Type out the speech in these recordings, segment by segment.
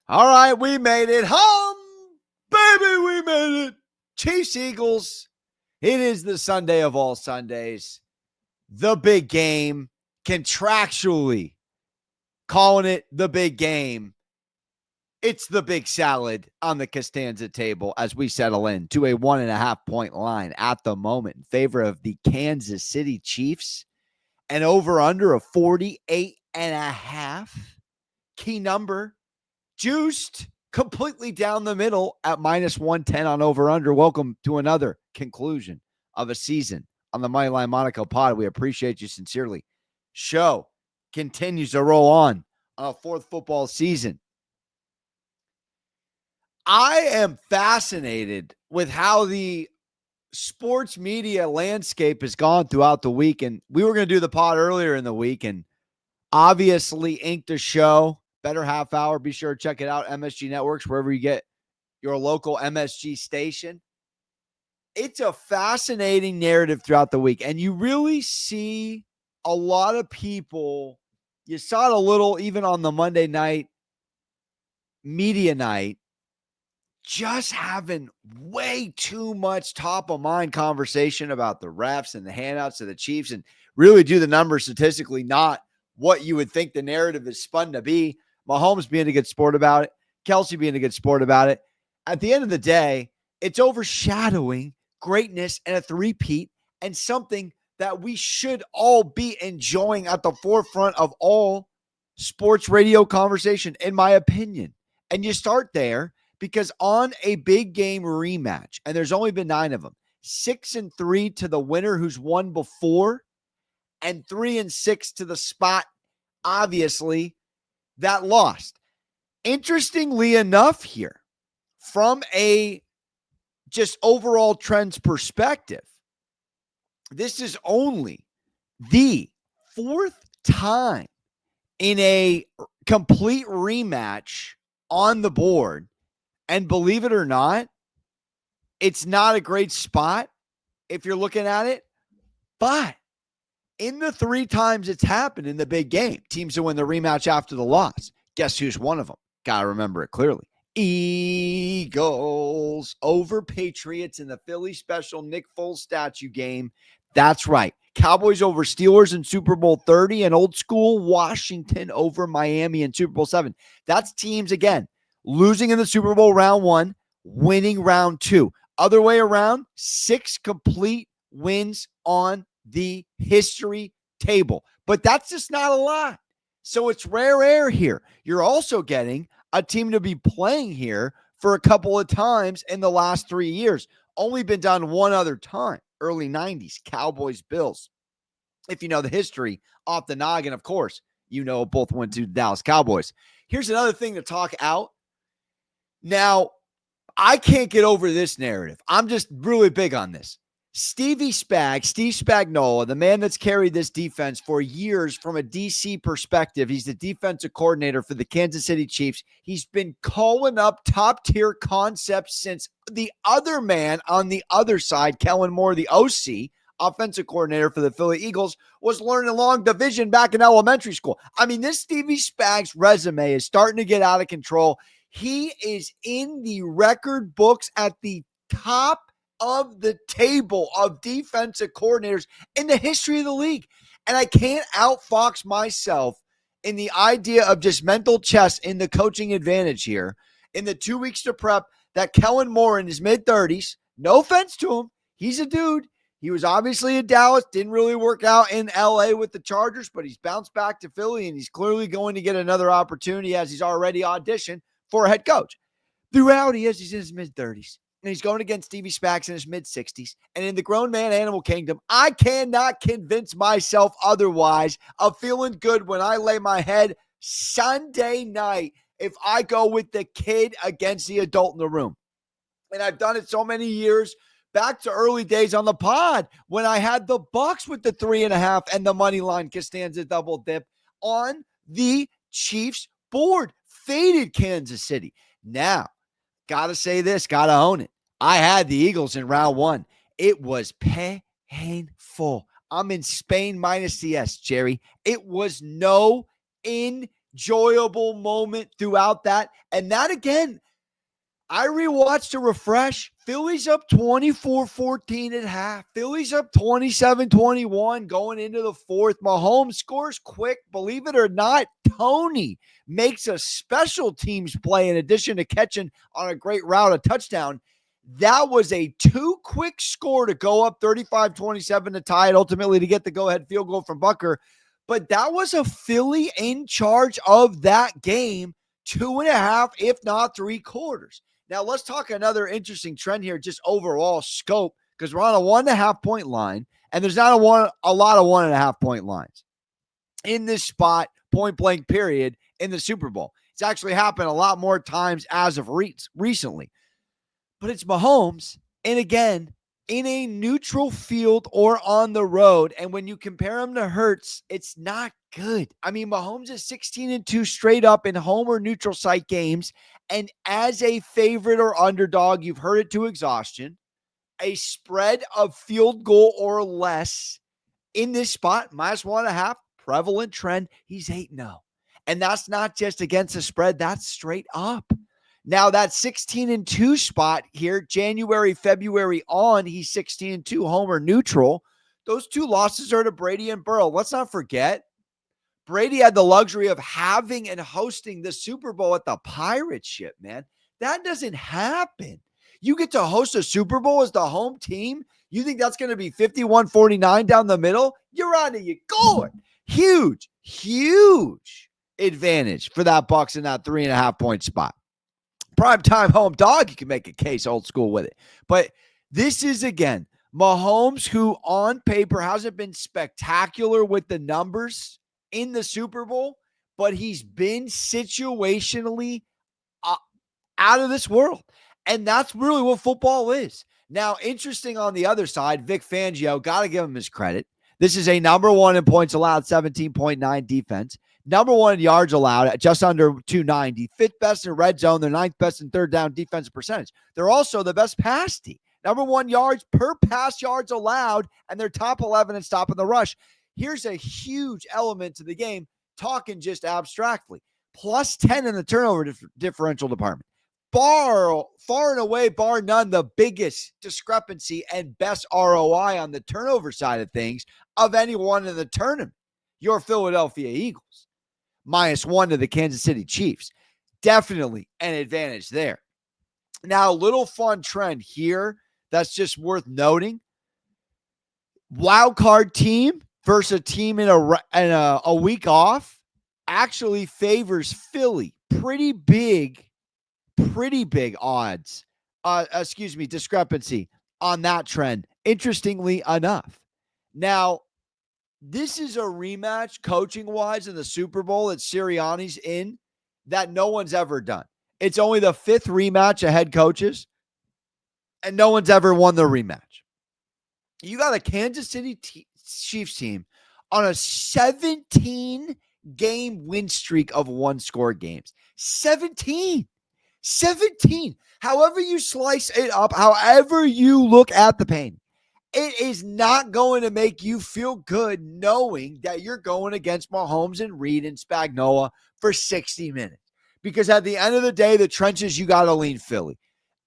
All right, we made it home. Baby, we made it. Chiefs, Eagles. It is the Sunday of all Sundays. The big game. Contractually calling it the big game. It's the big salad on the Costanza table as we settle in to a 1.5 point line at the moment in favor of the Kansas City Chiefs. And over under a 48.5. Key number juiced completely down the middle at minus 110 on over under. Welcome to another conclusion of a season on the Moneyline Monaco pod. We appreciate you sincerely. Show continues to roll on a fourth football season. I am fascinated with how the sports media landscape has gone throughout the week. And we were going to do the pod earlier in the week and obviously inked a show. Better half hour. Be sure to check it out. MSG Networks, wherever you get your local MSG station. It's a fascinating narrative throughout the week. And you really see a lot of people. You saw it a little even on the Monday night media night, just having way too much top of mind conversation about the refs and the handouts of the Chiefs, and really do the numbers statistically not what you would think the narrative is spun to be. Mahomes being a good sport about it, Kelsey being a good sport about it. At the end of the day, it's overshadowing greatness and a three-peat and something that we should all be enjoying at the forefront of all sports radio conversation, in my opinion. And you start there because on a big game rematch, and there's only been 9 of them, 6-3 to the winner who's won before, and 3-6 to the spot, obviously, that lost. Interestingly enough here, from a just overall trends perspective, this is only the 4th time in a complete rematch on the board. And believe it or not, it's not a great spot if you're looking at it. But in the 3 times it's happened in the big game, teams that win the rematch after the loss, guess who's one of them? Got to remember it clearly. Eagles over Patriots in the Philly special Nick Foles statue game. That's right. Cowboys over Steelers in Super Bowl 30 and old school Washington over Miami in Super Bowl 7. That's teams, again, losing in the Super Bowl round 1, winning round 2. Other way around, 6 complete wins on the history table. But that's just not a lot. So it's rare air here. You're also getting a team to be playing here for a couple of times in the last 3 years. Only been done one other time, early 90s, Cowboys, Bills. If you know the history off the noggin, of course, you know both went to the Dallas Cowboys. Here's another thing to talk out. Now, I can't get over this narrative. I'm just really big on this. Steve Spagnuolo, the man that's carried this defense for years from a DC perspective. He's the defensive coordinator for the Kansas City Chiefs. He's been calling up top-tier concepts since the other man on the other side, Kellen Moore, the OC, offensive coordinator for the Philly Eagles, was learning long division back in elementary school. I mean, this Stevie Spags resume is starting to get out of control. He is in the record books at the top of the table of defensive coordinators in the history of the league. And I can't outfox myself in the idea of just mental chess in the coaching advantage here. In the 2 weeks to prep, that Kellen Moore in his mid-30s, no offense to him, he's a dude. He was obviously in Dallas, didn't really work out in LA with the Chargers, but he's bounced back to Philly, and he's clearly going to get another opportunity as he's already auditioned for a head coach. The reality is he's in his mid-30s. And he's going against Stevie Spags in his mid-60s. And in the grown man animal kingdom, I cannot convince myself otherwise of feeling good when I lay my head Sunday night if I go with the kid against the adult in the room. And I've done it so many years, back to early days on the pod when I had the Bucks with the 3.5 and the money line Costanza double dip on the Chiefs board. Faded Kansas City. Now, got to say this, got to own it. I had the Eagles in round 1. It was painful. I'm in Spain minus the S, Jerry. It was no in enjoyable moment throughout that. And that again, I rewatched to refresh. Phillies up 24-14 at half. Phillies up 27-21 going into the fourth. Mahomes scores quick. Believe it or not, Tony makes a special teams play in addition to catching on a great route, a touchdown. That was a too quick score to go up 35-27 to tie it, ultimately to get the go-ahead field goal from Bucker. But that was a Philly in charge of that game, 2.5, if not 3/4. Now, let's talk another interesting trend here, just overall scope, because we're on a 1.5 point line, and there's not a lot of 1.5 point lines in this spot, point blank period, in the Super Bowl. It's actually happened a lot more times as of recently. But it's Mahomes, and again, in a neutral field or on the road. And when you compare him to Hurts, it's not good. I mean, Mahomes is 16-2 straight up in home or neutral site games. And as a favorite or underdog, you've heard it to exhaustion, a spread of field goal or less in this spot, -1.5, prevalent trend. He's 8-0. And that's not just against the spread, that's straight up. Now, that 16-2 spot here, January, February on, he's 16-2, homer neutral. Those two losses are to Brady and Burrow. Let's not forget, Brady had the luxury of having and hosting the Super Bowl at the Pirate ship, man. That doesn't happen. You get to host a Super Bowl as the home team. You think that's going to be 51-49 down the middle? You're out of your gourd. Huge advantage for that Bucs in that 3.5 point spot. Primetime home dog, you can make a case old school with it. But this is, again, Mahomes, who on paper hasn't been spectacular with the numbers in the Super Bowl, but he's been situationally out of this world. And that's really what football is. Now, interesting on the other side, Vic Fangio, got to give him his credit. This is a number one in points allowed, 17.9 defense. Number one in yards allowed at just under 290. Fifth best in red zone. They're ninth best in third down defensive percentage. They're also the best pass team. Number one yards per pass yards allowed, and they're top 11 in stopping the rush. Here's a huge element to the game, talking just abstractly. Plus 10 in the turnover differential department. Far and away, bar none, the biggest discrepancy and best ROI on the turnover side of things of anyone in the tournament. Your Philadelphia Eagles. -1 to the Kansas City Chiefs. Definitely an advantage there. Now, a little fun trend here that's just worth noting. Wild card team versus a team in a week off actually favors Philly. Pretty big odds. Discrepancy on that trend. Interestingly enough. Now, this is a rematch coaching-wise in the Super Bowl that Sirianni's in that no one's ever done. It's only the 5th rematch of head coaches, and no one's ever won the rematch. You got a Kansas City Chiefs team on a 17-game win streak of one-score games. 17. However you slice it up, however you look at the pain, it is not going to make you feel good knowing that you're going against Mahomes and Reed and Spagnuolo for 60 minutes. Because at the end of the day, the trenches, you got to lean Philly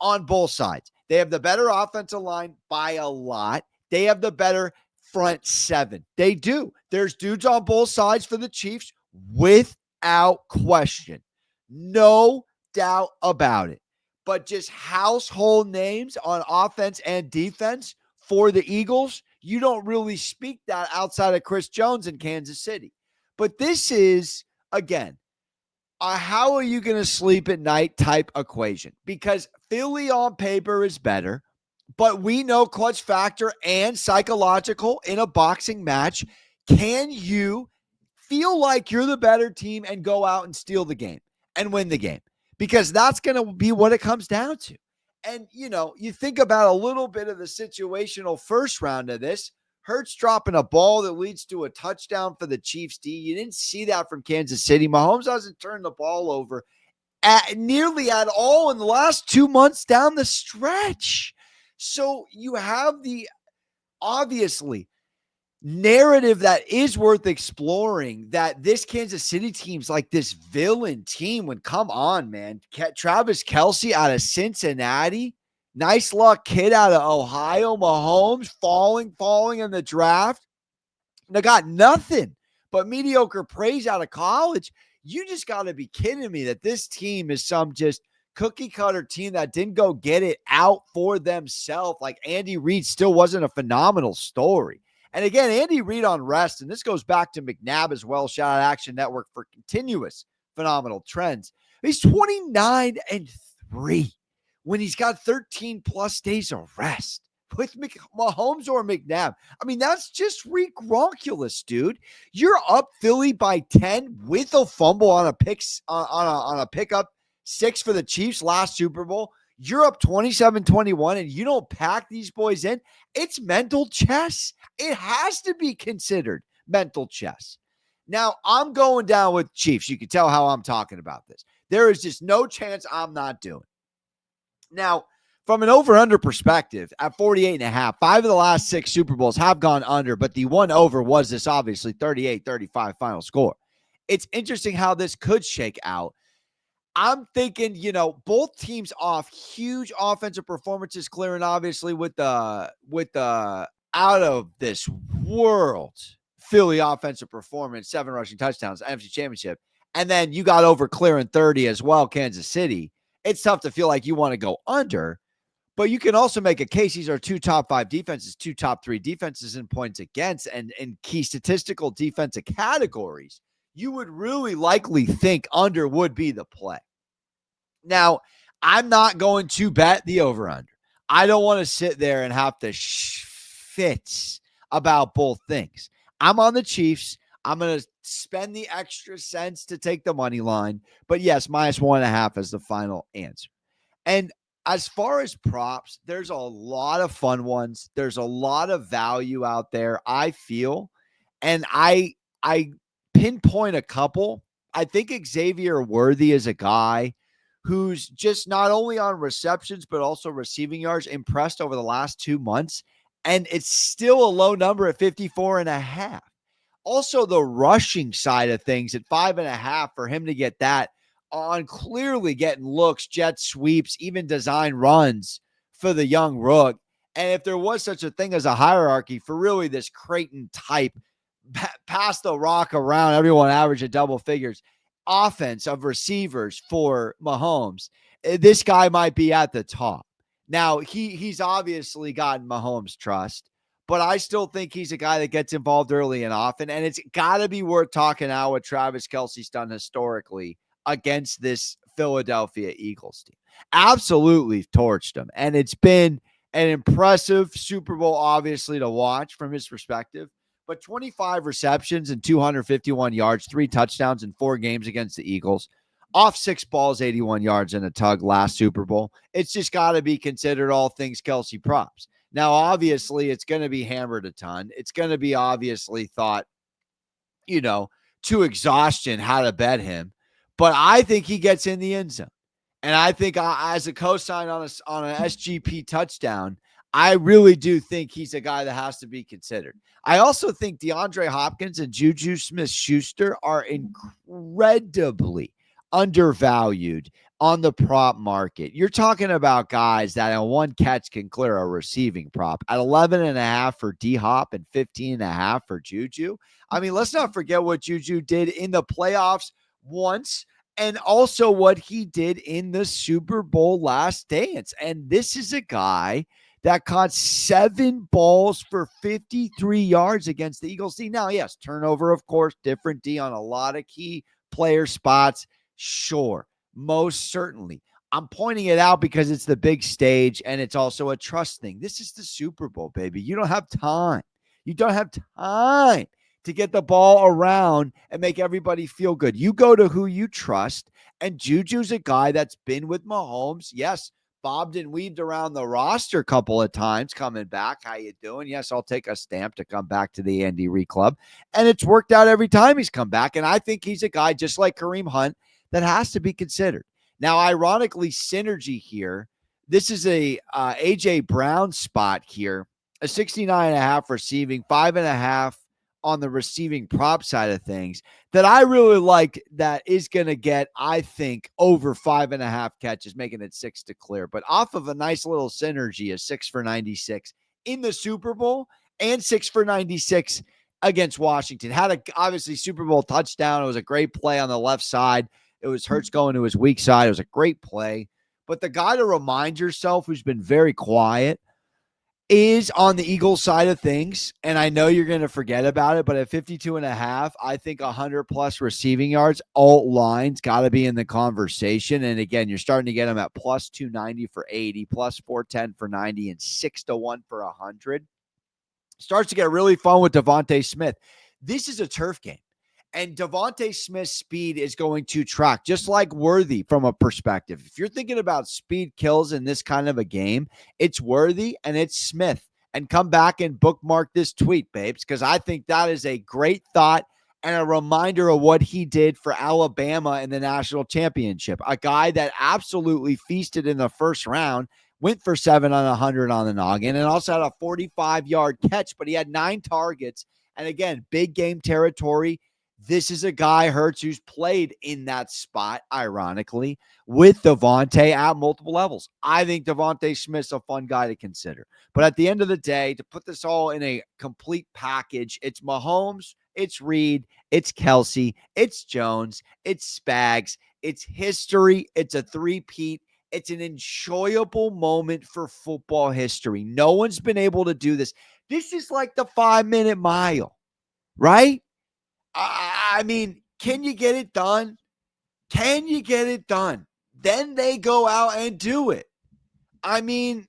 on both sides. They have the better offensive line by a lot. They have the better front seven. They do. There's dudes on both sides for the Chiefs without question. No doubt about it. But just household names on offense and defense for the Eagles, you don't really speak that outside of Chris Jones in Kansas City. But this is, again, how are you going to sleep at night type equation? Because Philly on paper is better, but we know clutch factor and psychological in a boxing match. Can you feel like you're the better team and go out and steal the game and win the game? Because that's going to be what it comes down to. And, you think about a little bit of the situational first round of this. Hurts dropping a ball that leads to a touchdown for the Chiefs D. You didn't see that from Kansas City. Mahomes hasn't turned the ball over nearly at all in the last 2 months down the stretch. So you have obviously, narrative that is worth exploring, that this Kansas City team's like this villain team when, come on, man. Travis Kelce out of Cincinnati, nice luck kid out of Ohio, Mahomes falling in the draft. They got nothing but mediocre praise out of college. You just got to be kidding me that this team is some just cookie cutter team that didn't go get it out for themselves. Like Andy Reid still wasn't a phenomenal story. And again, Andy Reid on rest, and this goes back to McNabb as well. Shout out Action Network for continuous phenomenal trends. He's 29-3 when he's got 13 plus days of rest with Mahomes or McNabb. I mean, that's just regronculous, dude. You're up Philly by 10 with a fumble on a on a pickup 6 for the Chiefs last Super Bowl. You're up 27-21 and you don't pack these boys in. It's mental chess. It has to be considered mental chess. Now, I'm going down with Chiefs. You can tell how I'm talking about this. There is just no chance I'm not doing. Now, from an over-under perspective, at 48.5, 5 of the last 6 Super Bowls have gone under, but the one over was this obviously 38-35 final score. It's interesting how this could shake out. I'm thinking, both teams off huge offensive performances, clearing obviously with the out of this world Philly offensive performance, 7 rushing touchdowns, NFC Championship, and then you got over clearing 30 as well, Kansas City. It's tough to feel like you want to go under, but you can also make a case. These are 2 top 5 defenses, 2 top 3 defenses in points against, and in key statistical defensive categories. You would really likely think under would be the play. Now, I'm not going to bet the over-under. I don't want to sit there and have to fit about both things. I'm on the Chiefs. I'm going to spend the extra cents to take the money line. But yes, -1.5 is the final answer. And as far as props, there's a lot of fun ones. There's a lot of value out there, I feel. And I pinpoint a couple. I think Xavier Worthy is a guy who's just not only on receptions, but also receiving yards impressed over the last 2 months. And it's still a low number at 54.5. Also, the rushing side of things at 5.5 for him to get that on clearly getting looks, jet sweeps, even design runs for the young rook. And if there was such a thing as a hierarchy for really this Creighton type, pass the rock around, everyone average at double figures, offense of receivers for Mahomes, this guy might be at the top. Now, he's obviously gotten Mahomes' trust, but I still think he's a guy that gets involved early and often, and it's got to be worth talking out what Travis Kelce's done historically against this Philadelphia Eagles team. Absolutely torched them, and it's been an impressive Super Bowl, obviously, to watch from his perspective. But 25 receptions and 251 yards, 3 touchdowns in 4 games against the Eagles, off 6 balls, 81 yards in a tug last Super Bowl. It's just got to be considered all things Kelce props. Now, obviously, it's going to be hammered a ton. It's going to be obviously thought, to exhaustion how to bet him. But I think he gets in the end zone. And I think as a cosign on an SGP touchdown, I really do think he's a guy that has to be considered. I also think DeAndre Hopkins and Juju Smith-Schuster are incredibly undervalued on the prop market. You're talking about guys that in one catch can clear a receiving prop at 11.5 for D-Hop and 15.5 for Juju. I mean, let's not forget what Juju did in the playoffs once, and also what he did in the Super Bowl last dance. And this is a guy that caught 7 balls for 53 yards against the Eagles team. Now, yes, turnover, of course, different D on a lot of key player spots. Sure, most certainly. I'm pointing it out because it's the big stage and it's also a trust thing. This is the Super Bowl, baby. You don't have time. You don't have time to get the ball around and make everybody feel good. You go to who you trust, and Juju's a guy that's been with Mahomes. Yes, bobbed and weaved around the roster a couple of times coming back. How you doing? Yes, I'll take a stamp to come back to the Andy Reid Club. And it's worked out every time he's come back. And I think he's a guy just like Kareem Hunt that has to be considered. Now, ironically, synergy here. This is a A.J. Brown spot here. a 69.5 receiving, 5.5 on the receiving prop side of things that I really like that is going to get, I think, over 5.5 catches, making it 6 to clear. But off of a nice little synergy of 6 for 96 in the Super Bowl and 6 for 96 against Washington. Had a obviously Super Bowl touchdown. It was a great play on the left side. It was Hurts going to his weak side. It was a great play. But the guy to remind yourself who's been very quiet is on the Eagles side of things. And I know you're going to forget about it, but at 52.5, I think 100 plus receiving yards, alt lines got to be in the conversation. And again, you're starting to get them at plus 290 for 80, plus 410 for 90, and 6-1 for 100. Starts to get really fun with Devontae Smith. This is a turf game. And Devontae Smith's speed is going to track, just like Worthy from a perspective. If you're thinking about speed kills in this kind of a game, it's Worthy and it's Smith. And come back and bookmark this tweet, babes, because I think that is a great thought and a reminder of what he did for Alabama in the national championship. A guy that absolutely feasted in the first round, went for 7 on 100 on the noggin, and also had a 45-yard catch, but he had 9 targets. And again, big game territory. This is a guy, Hurts, who's played in that spot, ironically, with Devontae at multiple levels. I think Devontae Smith's a fun guy to consider. But at the end of the day, to put this all in a complete package, it's Mahomes, it's Reed, it's Kelsey, it's Jones, it's Spags, it's history, it's a three-peat. It's an enjoyable moment for football history. No one's been able to do this. This is like the 5-minute mile, right? I mean, can you get it done? Can you get it done? Then they go out and do it. I mean,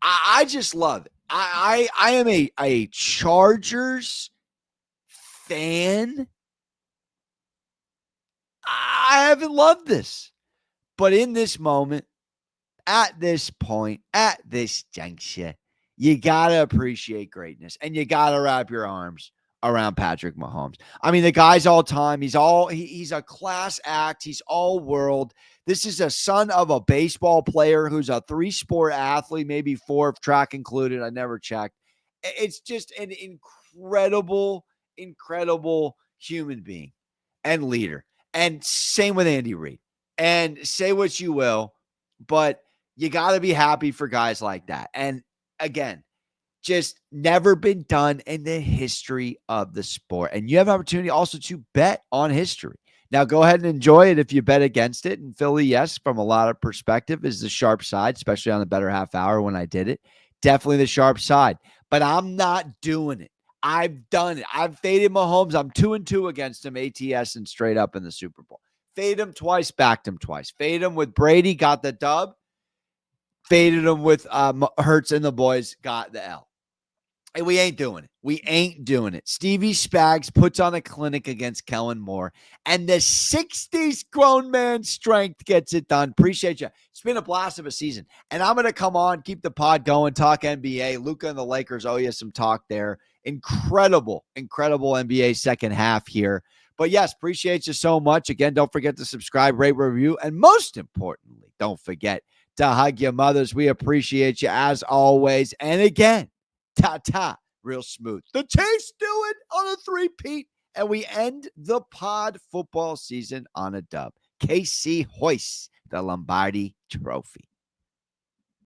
I just love it. I am a Chargers fan. I haven't loved this. But in this moment, at this point, at this juncture, you got to appreciate greatness and you got to wrap your arms around Patrick Mahomes. I mean, the guy's all time. He's a class act. He's all world. This is a son of a baseball player who's a 3-sport athlete, maybe 4 if track included. I never checked. It's just an incredible, incredible human being and leader. And same with Andy Reid. And say what you will, but you got to be happy for guys like that. And again, just never been done in the history of the sport. And you have an opportunity also to bet on history. Now, go ahead and enjoy it if you bet against it. And Philly, yes, from a lot of perspective, is the sharp side, especially on the better half hour when I did it. Definitely the sharp side. But I'm not doing it. I've done it. I've faded Mahomes. I'm 2-2 against him, ATS and straight up in the Super Bowl. Faded him twice, backed him twice. Faded him with Brady, got the dub. Faded him with Hurts and the boys, got the L. And we ain't doing it. We ain't doing it. Stevie Spags puts on a clinic against Kellen Moore, and the 60s grown man strength gets it done. Appreciate you. It's been a blast of a season. And I'm going to come on, keep the pod going, talk NBA. Luka and the Lakers owe you some talk there. Incredible, incredible NBA second half here. But yes, appreciate you so much. Again, don't forget to subscribe, rate, review, and most importantly, don't forget to hug your mothers. We appreciate you as always. And again, ta-ta, real smooth. The Chiefs do it on a 3-peat, and we end the pod football season on a dub. KC hoists the Lombardi Trophy.